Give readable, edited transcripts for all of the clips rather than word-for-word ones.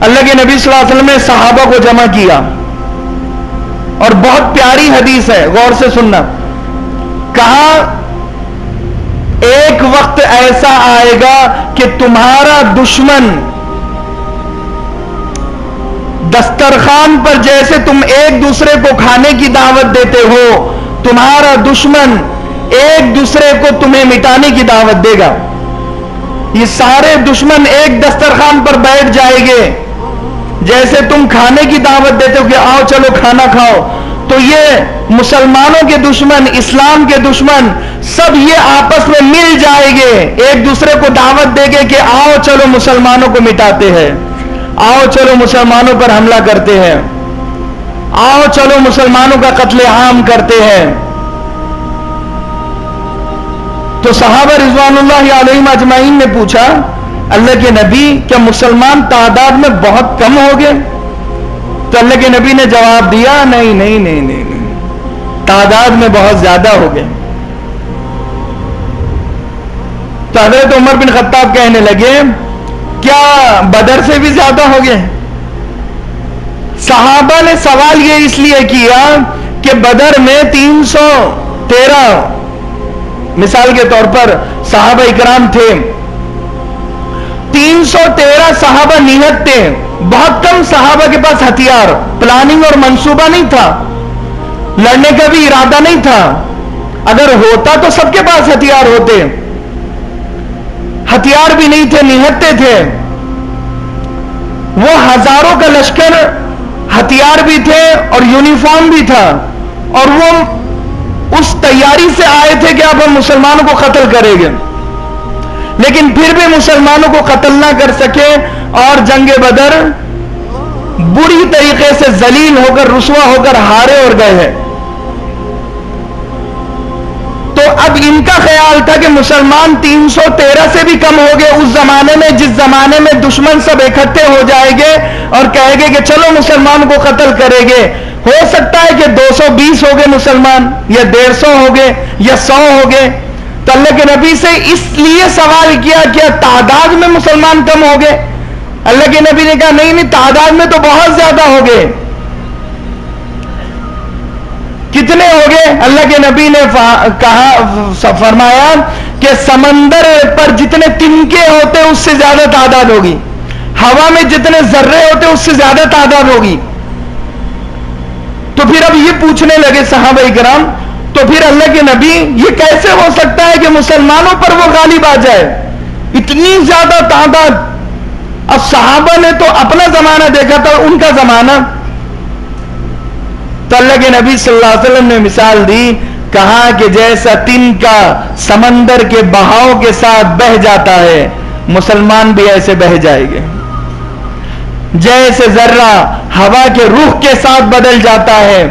اللہ کے نبی صلی اللہ علیہ وسلم نے صحابہ کو جمع کیا، اور بہت پیاری حدیث ہے، غور سے سننا. کہا ایک وقت ایسا آئے گا کہ تمہارا دشمن دسترخوان پر جیسے تم ایک دوسرے کو کھانے کی دعوت دیتے ہو، تمہارا دشمن ایک دوسرے کو تمہیں مٹانے کی دعوت دے گا. یہ سارے دشمن ایک دسترخوان پر بیٹھ جائیں گے، جیسے تم کھانے کی دعوت دیتے ہو کہ آؤ چلو کھانا کھاؤ. تو یہ مسلمانوں کے دشمن، اسلام کے دشمن سب یہ آپس میں مل جائیں گے، ایک دوسرے کو دعوت دے گے کہ آؤ چلو مسلمانوں کو مٹاتے ہیں، آؤ چلو مسلمانوں پر حملہ کرتے ہیں، آؤ چلو مسلمانوں کا قتل عام کرتے ہیں. تو صحابہ رضوان اللہ علیہم اجمعین نے پوچھا اللہ کے نبی کیا مسلمان تعداد میں بہت کم ہو گئے؟ تو اللہ کے نبی نے جواب دیا نہیں نہیں نہیں نہیں، تعداد میں بہت زیادہ ہو گئے. تو حضرت عمر بن خطاب کہنے لگے کیا بدر سے بھی زیادہ ہو گئے؟ صحابہ نے سوال یہ اس لیے کیا کہ بدر میں 313 مثال کے طور پر صحابہ اکرام تھے، 313 صحابہ نیہت تھے. بہت کم صحابہ کے پاس ہتھیار، پلاننگ اور منصوبہ نہیں تھا، لڑنے کا بھی ارادہ نہیں تھا. اگر ہوتا تو سب کے پاس ہتھیار ہوتے، ہتھیار بھی نہیں تھے، نہتے تھے. وہ ہزاروں کا لشکر، ہتھیار بھی تھے اور یونیفارم بھی تھا، اور وہ اس تیاری سے آئے تھے کہ اب ہم مسلمانوں کو قتل کریں گے. لیکن پھر بھی مسلمانوں کو قتل نہ کر سکے اور جنگ بدر بری طریقے سے ذلیل ہو کر، رسوا ہو کر ہارے اور گئے ہیں. تو اب ان کا خیال تھا کہ مسلمان 313 سے بھی کم ہو گئے اس زمانے میں، جس زمانے میں دشمن سب اکٹھے ہو جائیں گے اور کہیں گے کہ چلو مسلمان کو قتل کریں گے. ہو سکتا ہے کہ 220 ہو گئے مسلمان، یا 150 ہو گئے، یا 100 ہو گئے. تو اللہ کے نبی سے اس لیے سوال کیا کہ تعداد میں مسلمان کم ہو گئے؟ اللہ کے نبی نے کہا نہیں نہیں، تعداد میں تو بہت زیادہ ہو گئے. کتنے ہو گئے؟ اللہ کے نبی نے کہا، فرمایا کہ سمندر پر جتنے تنکے ہوتے اس سے زیادہ تعداد ہوگی، ہوا میں جتنے ذرے ہوتے اس سے زیادہ تعداد ہوگی. تو پھر اب یہ پوچھنے لگے صحابہ کرام، تو پھر اللہ کے نبی یہ کیسے ہو سکتا ہے کہ مسلمانوں پر وہ غالب آ جائے؟ اتنی زیادہ تعداد. اب صحابہ نے تو اپنا زمانہ دیکھا تھا، ان کا زمانہ. تو اللہ کے نبی صلی اللہ علیہ وسلم نے مثال دی، کہا کہ جیسا تنکا سمندر کے بہاؤ کے ساتھ بہہ جاتا ہے، مسلمان بھی ایسے بہہ جائیں گے. جیسے ذرہ ہوا کے رخ کے ساتھ بدل جاتا ہے،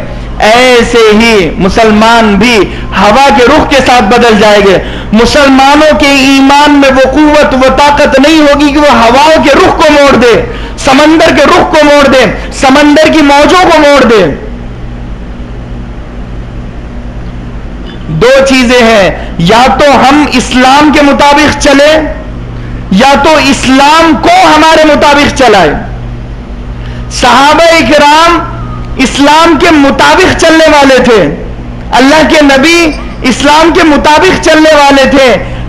ایسے ہی مسلمان بھی ہوا کے رخ کے ساتھ بدل جائیں گے. مسلمانوں کے ایمان میں وہ قوت، وہ طاقت نہیں ہوگی کہ وہ ہواؤں کے رخ کو موڑ دے، سمندر کے رخ کو موڑ دے، سمندر کی موجوں کو موڑ دے. دو چیزیں ہیں، یا تو ہم اسلام کے مطابق چلے، یا تو اسلام کو ہمارے مطابق چلائے. صحابہ کرام اسلام کے مطابق چلنے والے تھے، اللہ کے نبی اسلام کے مطابق چلنے والے تھے.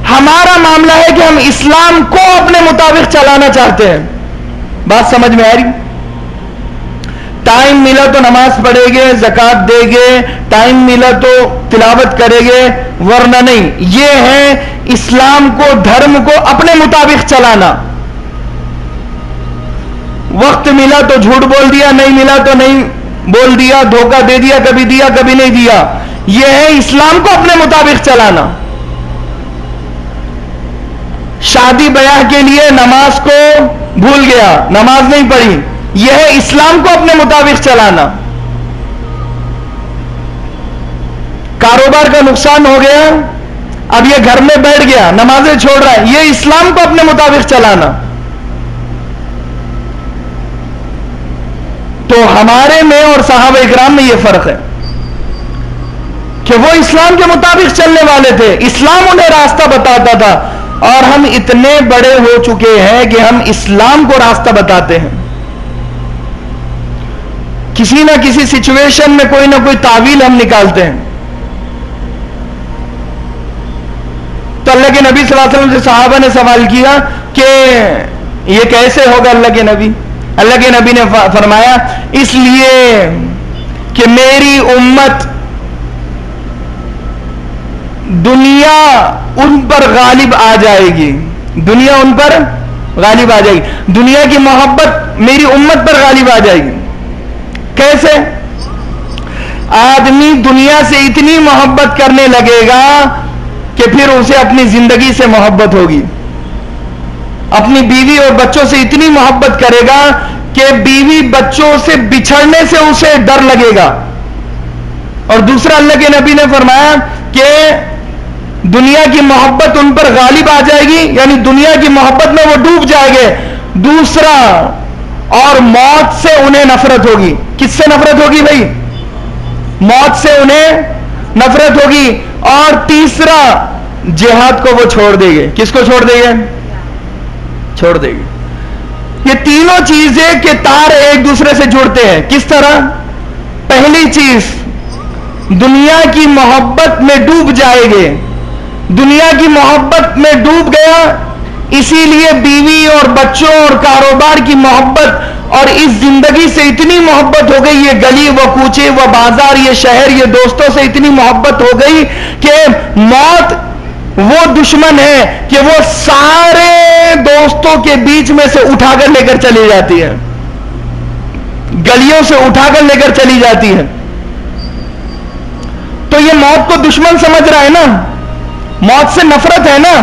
ہمارا معاملہ ہے کہ ہم اسلام کو اپنے مطابق چلانا چاہتے ہیں. بات سمجھ میں آ رہی؟ ٹائم ملا تو نماز پڑھیں گے، زکوٰۃ دیں گے، ٹائم ملا تو تلاوت کریں گے، ورنہ نہیں. یہ ہے اسلام کو، دھرم کو اپنے مطابق چلانا. وقت ملا تو جھوٹ بول دیا، نہیں ملا تو نہیں بول دیا، دھوکہ دے دیا، کبھی دیا کبھی نہیں دیا. یہ ہے اسلام کو اپنے مطابق چلانا. شادی بیاہ کے لیے نماز کو بھول گیا، نماز نہیں پڑھی، یہ ہے اسلام کو اپنے مطابق چلانا. کاروبار کا نقصان ہو گیا، اب یہ گھر میں بیٹھ گیا، نمازیں چھوڑ رہا ہے، یہ اسلام کو اپنے مطابق چلانا. تو ہمارے میں اور صحابہ اکرام میں یہ فرق ہے کہ وہ اسلام کے مطابق چلنے والے تھے، اسلام انہیں راستہ بتاتا تھا. اور ہم اتنے بڑے ہو چکے ہیں کہ ہم اسلام کو راستہ بتاتے ہیں. کسی نہ کسی سچویشن میں کوئی نہ کوئی تعویل ہم نکالتے ہیں. تو اللہ کے نبی صلی اللہ علیہ وسلم سے صحابہ نے سوال کیا کہ یہ کیسے ہوگا اللہ کے نبی؟ اللہ کے نبی نے فرمایا اس لیے کہ میری امت دنیا ان پر غالب آ جائے گی. دنیا ان پر غالب آ جائے گی. دنیا کی محبت میری امت پر غالب آ جائے گی. کیسے؟ آدمی دنیا سے اتنی محبت کرنے لگے گا کہ پھر اسے اپنی زندگی سے محبت ہوگی. اپنی بیوی اور بچوں سے اتنی محبت کرے گا کہ بیوی بچوں سے بچھڑنے سے اسے ڈر لگے گا. اور دوسرا اللہ کے نبی نے فرمایا کہ دنیا کی محبت ان پر غالب آ جائے گی، یعنی دنیا کی محبت میں وہ ڈوب جائے گے. دوسرا، اور موت سے انہیں نفرت ہوگی. کس سے نفرت ہوگی بھائی؟ موت سے انہیں نفرت ہوگی. اور تیسرا، جہاد کو وہ چھوڑ دے گے. کس کو چھوڑ دے گے؟ چھوڑ دے گی. یہ تینوں چیزیں کہ تار ایک دوسرے سے جڑتے ہیں. کس طرح؟ پہلی چیز، دنیا کی محبت میں ڈوب جائے گے. دنیا کی محبت میں ڈوب گیا، اسی لیے بیوی اور بچوں اور کاروبار کی محبت اور اس زندگی سے اتنی محبت ہو گئی، یہ گلی و کوچے و بازار، یہ شہر، یہ دوستوں سے اتنی محبت ہو گئی کہ موت وہ دشمن ہے کہ وہ سارے دوستوں کے بیچ میں سے اٹھا کر لے کر چلی جاتی ہے. گلیوں سے اٹھا کر لے کر چلی جاتی ہے. تو یہ موت کو دشمن سمجھ رہا ہے نا، موت سے نفرت ہے نا.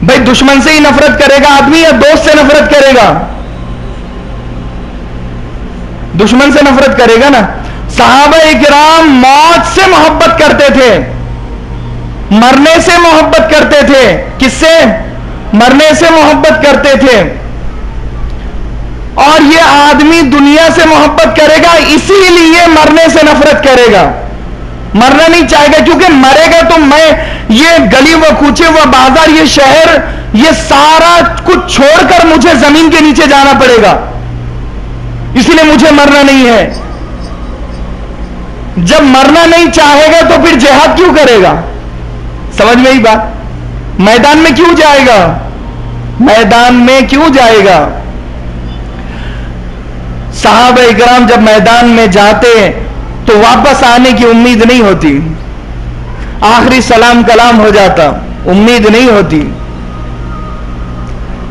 بھائی دشمن سے ہی نفرت کرے گا آدمی یا دوست سے نفرت کرے گا؟ دشمن سے نفرت کرے گا نا. صحابہ اکرام موت سے محبت کرتے تھے، مرنے سے محبت کرتے تھے. کس سے؟ مرنے سے محبت کرتے تھے. اور یہ آدمی دنیا سے محبت کرے گا، اسی لیے مرنے سے نفرت کرے گا. مرنا نہیں چاہے گا کیونکہ مرے گا تو میں یہ گلی و کوچے و بازار، یہ شہر، یہ سارا کچھ چھوڑ کر مجھے زمین کے نیچے جانا پڑے گا، اس لیے مجھے مرنا نہیں ہے. جب مرنا نہیں چاہے گا تو پھر جہاد کیوں کرے گا؟ سمجھ میں ہی بات؟ میدان میں کیوں جائے گا؟ میدان میں کیوں جائے گا؟ صحابہ اکرام جب میدان میں جاتے تو واپس آنے کی امید نہیں ہوتی. آخری سلام کلام ہو جاتا، امید نہیں ہوتی.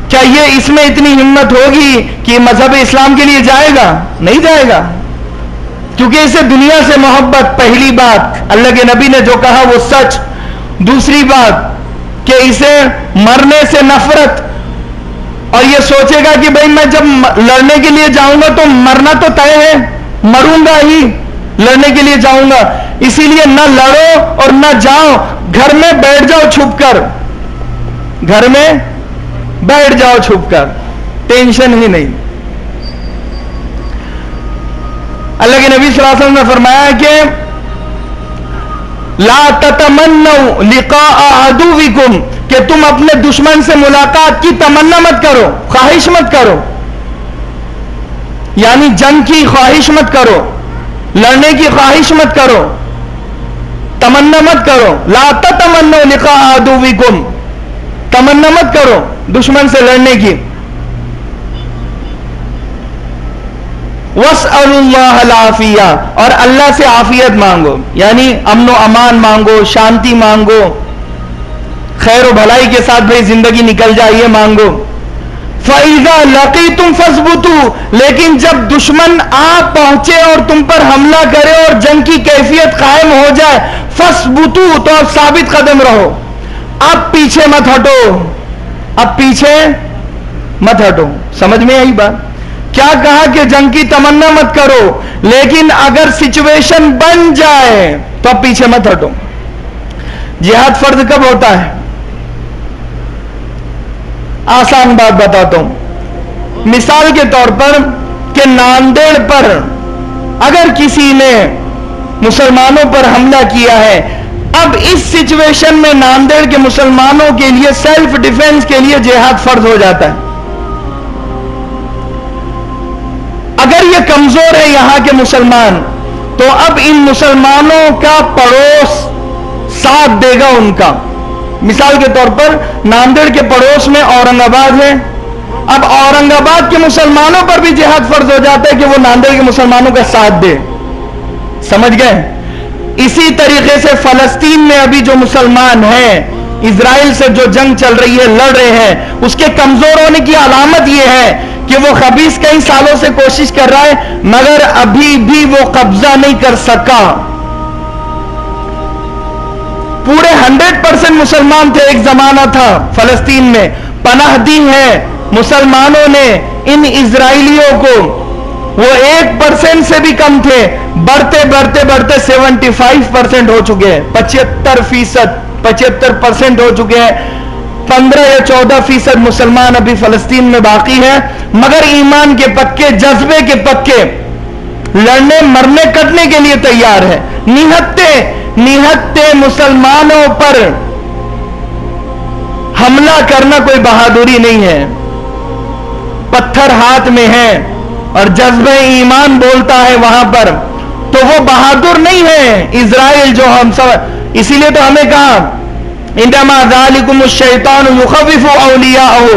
کیا یہ اس میں اتنی ہمت ہوگی کہ مذہب اسلام کے لیے جائے گا؟ نہیں جائے گا، کیونکہ اسے دنیا سے محبت. پہلی بات، اللہ کے نبی نے جو کہا وہ سچ. دوسری بات کہ اسے مرنے سے نفرت، اور یہ سوچے گا کہ بھئی میں جب لڑنے کے لیے جاؤں گا تو مرنا تو طے ہے، مروں گا ہی، لڑنے کے لیے جاؤں گا. اسی لیے نہ لڑو اور نہ جاؤ، گھر میں بیٹھ جاؤ چھپ کر. گھر میں بیٹھ جاؤ چھپ کر، ٹینشن ہی نہیں. اللہ کے نبی صلی اللہ علیہ وسلم نے فرمایا کہ لا تتمنوا لقاء عدوکم، کہ تم اپنے دشمن سے ملاقات کی تمنا مت کرو، خواہش مت کرو. یعنی جنگ کی خواہش مت کرو، لڑنے کی خواہش مت کرو، تمنا مت کرو. لا تتمنوا لقاء عدوکم، تمنا مت کرو دشمن سے لڑنے کی. وَاسْأَلُوا اللَّهَ الْعَافِيَةَ، اور اللہ سے عافیت مانگو، یعنی امن و امان مانگو، شانتی مانگو، خیر و بھلائی کے ساتھ بھئی زندگی نکل جائے یہ مانگو. فَإِذَا لَقِيتُمْ فَاثْبُتُوا، لیکن جب دشمن آپ پہنچے اور تم پر حملہ کرے اور جنگ کی کیفیت قائم ہو جائے، فَاثْبُتُوا، تو اب ثابت قدم رہو، اب پیچھے مت ہٹو، اب پیچھے مت ہٹو. سمجھ میں آئی بات؟ کیا کہا کہ جنگ کی تمنا مت کرو، لیکن اگر سچویشن بن جائے تو اب پیچھے مت ہٹو. جہاد فرض کب ہوتا ہے؟ آسان بات بتاتا ہوں. مثال کے طور پر کہ ناندیڑ پر اگر کسی نے مسلمانوں پر حملہ کیا ہے، اب اس سچویشن میں ناندیڑ کے مسلمانوں کے لیے سیلف ڈیفنس کے لیے جہاد فرض ہو جاتا ہے. اگر یہ کمزور ہے یہاں کے مسلمان، تو اب ان مسلمانوں کا پڑوس ساتھ دے گا ان کا. مثال کے طور پر ناندیڑ کے پڑوس میں اورنگ آباد ہے. اب اورنگ آباد کے مسلمانوں پر بھی جہاد فرض ہو جاتا ہے کہ وہ ناندیڑ کے مسلمانوں کا ساتھ دے. سمجھ گئے؟ اسی طریقے سے فلسطین میں ابھی جو مسلمان ہیں، اسرائیل سے جو جنگ چل رہی ہے، لڑ رہے ہیں، اس کے کمزور ہونے کی علامت یہ ہے کہ وہ خبیث کئی سالوں سے کوشش کر رہا ہے مگر ابھی بھی وہ قبضہ نہیں کر سکا. پورے 100% مسلمان تھے، ایک زمانہ تھا فلسطین میں، پناہ دی ہے مسلمانوں نے ان اسرائیلیوں کو. وہ 1% سے بھی کم تھے، بڑھتے بڑھتے بڑھتے 75% ہو چکے ہیں، 75% ہو چکے ہیں. 15 یا 14% مسلمان ابھی فلسطین میں باقی ہیں، مگر ایمان کے پکے، جذبے کے پکے، لڑنے مرنے کٹنے کے لیے تیار ہے. نہتے مسلمانوں پر حملہ کرنا کوئی بہادری نہیں ہے. پتھر ہاتھ میں ہے اور جذبہ ایمان بولتا ہے وہاں پر، تو وہ بہادر نہیں ہے اسرائیل جو ہم سب. اسی لیے تو ہمیں کہا انما ذالکم الشیطان یخوف اولیاءہ،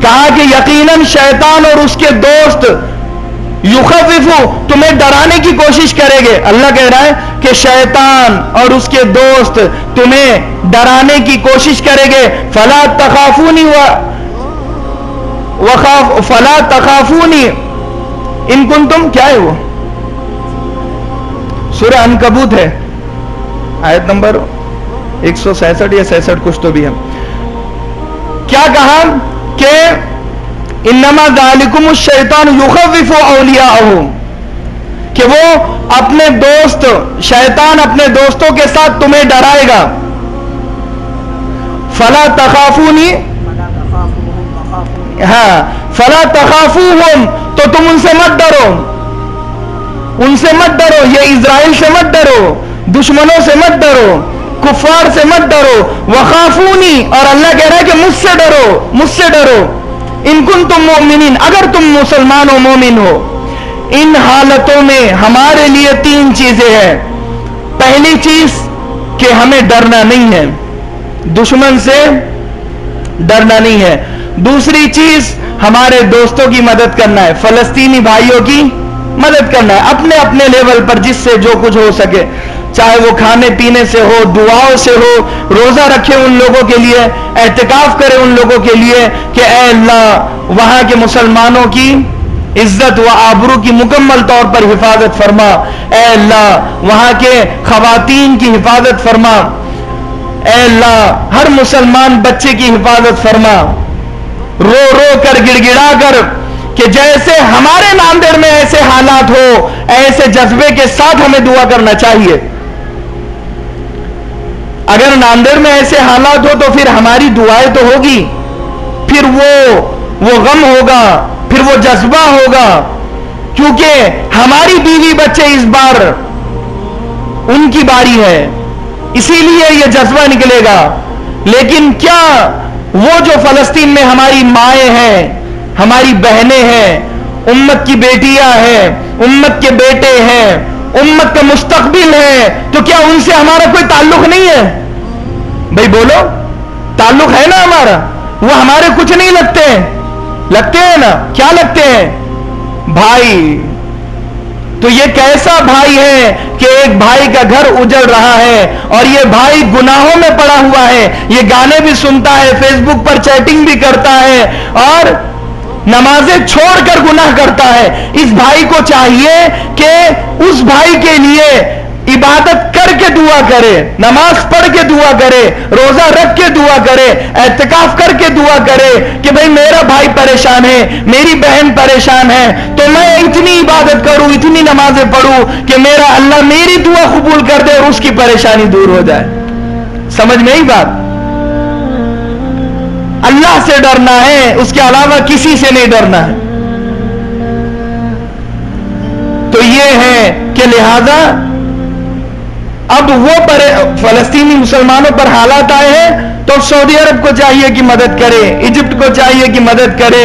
کہا کہ یقیناً شیطان اور اس کے دوست یخوف، تمہیں ڈرانے کی کوشش کرے گے. اللہ کہہ رہا ہے کہ شیطان اور اس کے دوست تمہیں ڈرانے کی کوشش کرے گے. فلا تخافونی فلا تخافونی ان کنتم، کیا ہے وہ سورہ عنکبوت ہے، آیت نمبر 166 یا 66 کچھ تو بھی ہے. کیا کہا کہ انما ذالکم الشیطان یخوف اولیاءہ، کہ وہ اپنے دوست، شیطان اپنے دوستوں کے ساتھ تمہیں ڈرائے گا. فلا تخافونی، ہاں فلا تخافوہم، تو تم ان سے مت ڈرو، ان سے مت ڈرو، یہ اسرائیل سے مت ڈرو، دشمنوں سے مت ڈرو، کفار سے مت ڈرو. وخافونی، اور اللہ کہہ رہا ہے کہ مجھ سے ڈرو، مجھ سے ڈرو. ان کنتم مؤمنین، اگر تم مسلمان و مومن ہو. ان حالتوں میں ہمارے لیے 3 چیزیں ہیں. پہلی چیز کہ ہمیں ڈرنا نہیں ہے، دشمن سے ڈرنا نہیں ہے. دوسری چیز ہمارے دوستوں کی مدد کرنا ہے، فلسطینی بھائیوں کی مدد کرنا ہے اپنے اپنے لیول پر، جس سے جو کچھ ہو سکے، چاہے وہ کھانے پینے سے ہو، دعاؤں سے ہو. روزہ رکھے ان لوگوں کے لیے، اعتکاف کرے ان لوگوں کے لیے کہ اے اللہ وہاں کے مسلمانوں کی عزت و آبرو کی مکمل طور پر حفاظت فرما. اے اللہ وہاں کے خواتین کی حفاظت فرما. اے اللہ ہر مسلمان بچے کی حفاظت فرما. رو رو کر، گڑ گڑا کر، کہ جیسے ہمارے ناندیڑ میں ایسے حالات ہو، ایسے جذبے کے ساتھ ہمیں دعا کرنا چاہیے. اگر ناندیڑ میں ایسے حالات ہو تو پھر ہماری دعائیں تو ہوگی، پھر وہ غم ہوگا، پھر وہ جذبہ ہوگا، کیونکہ ہماری بیوی بچے اس بار ان کی باری ہے، اسی لیے یہ جذبہ نکلے گا. لیکن کیا وہ جو فلسطین میں ہماری مائیں ہیں، ہماری بہنیں ہیں، امت کی بیٹیاں ہیں، امت کے بیٹے ہیں، امت کا مستقبل ہے، تو کیا ان سے ہمارا کوئی تعلق نہیں ہے؟ بھائی بولو، تعلق ہے نا ہمارا. وہ ہمارے کچھ نہیں لگتے ہیں، لگتے ہیں نا، کیا لگتے ہیں؟ بھائی. تو یہ کیسا بھائی ہے کہ ایک بھائی کا گھر اجڑ رہا ہے اور یہ بھائی گناہوں میں پڑا ہوا ہے، یہ گانے بھی سنتا ہے، فیس بک پر چیٹنگ بھی کرتا ہے اور نمازیں چھوڑ کر گناہ کرتا ہے. اس بھائی کو چاہیے کہ اس بھائی کے لیے عبادت کر کے دعا کرے، نماز پڑھ کے دعا کرے، روزہ رکھ کے دعا کرے، اعتکاف کر کے دعا کرے کہ بھئی میرا بھائی پریشان ہے، میری بہن پریشان ہے، تو میں اتنی عبادت کروں، اتنی نمازیں پڑھوں کہ میرا اللہ میری دعا قبول کر دے اور اس کی پریشانی دور ہو جائے. سمجھ میں ہی بات؟ اللہ سے ڈرنا ہے، اس کے علاوہ کسی سے نہیں ڈرنا ہے. تو یہ ہے کہ لہذا اب وہ فلسطینی مسلمانوں پر حالات آئے ہیں تو سعودی عرب کو چاہیے کہ مدد کرے، ایجپٹ کو چاہیے کہ مدد کرے،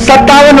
57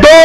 2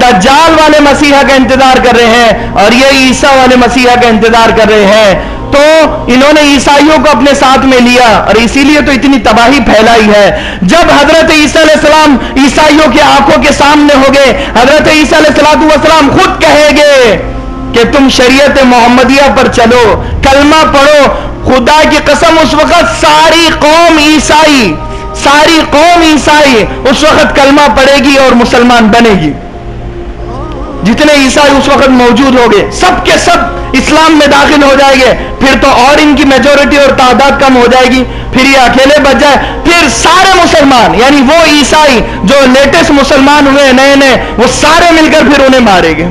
دجال والے مسیحا کا انتظار کر رہے ہیں اور یہ عیسیٰ والے مسیحا کا انتظار کر رہے ہیں. تو انہوں نے عیسائیوں کو اپنے ساتھ میں لیا اور اسی لیے تو اتنی تباہی پھیلائی ہے. جب حضرت عیسیٰ علیہ السلام عیسائیوں کی آنکھوں کے سامنے ہو گئے, حضرت عیسیٰ علیہ السلام خود کہیں گے کہ تم شریعت محمدیہ پر چلو, کلمہ پڑھو. خدا کی قسم اس وقت ساری قوم عیسائی اس وقت کلمہ پڑھے گی اور مسلمان بنے گی. جتنے عیسائی اس وقت موجود ہو گئے سب کے سب اسلام میں داخل ہو جائیں گے. پھر تو اور ان کی میجورٹی اور تعداد کم ہو جائے گی, پھر یہ اکیلے بچ جائے. پھر سارے مسلمان یعنی وہ عیسائی جو لیٹسٹ مسلمان ہوئے نئے وہ سارے مل کر پھر انہیں مارے گے.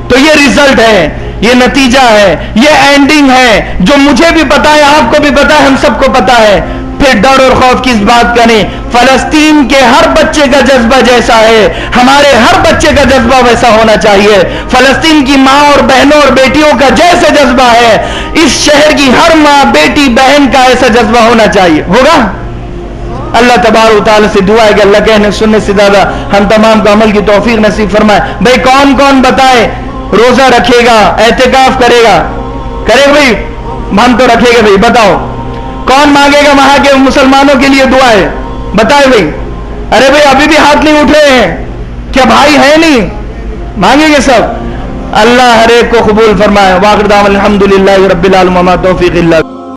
تو یہ ریزلٹ ہے, یہ نتیجہ ہے, یہ اینڈنگ ہے جو مجھے بھی پتا ہے, آپ کو بھی پتا ہے, ہم سب کو پتا ہے. پھر ڈر اور خوف کی اس بات کا نہیں. فلسطین کے ہر بچے کا جذبہ جیسا ہے ہمارے ہر بچے کا جذبہ ویسا ہونا چاہیے. فلسطین کی ماں اور بہنوں اور بیٹیوں کا جیسے جذبہ ہے اس شہر کی ہر ماں بیٹی بہن کا ایسا جذبہ ہونا چاہیے. ہوگا؟ اللہ تبارک و تعالی سے دعا ہے کہ اللہ کہنے سننے سے زیادہ ہم تمام کو عمل کی توفیق نصیب فرمائے. بھائی کون کون بتائے روزہ رکھے گا, اعتکاف کرے گا؟ کرے بھائی, ہم تو رکھے گا. بھائی بتاؤ کون مانگے گا وہاں کے مسلمانوں کے لیے دعا ہے؟ بتائے بھائی. ارے بھائی ابھی بھی ہاتھ نہیں اٹھ رہے ہیں, کیا بھائی ہے نہیں؟ مانگیں گے سب. اللہ ہر ایک کو قبول فرمائے. واخر دعوانا الحمدللہ رب العالمین, توفیق اللہ.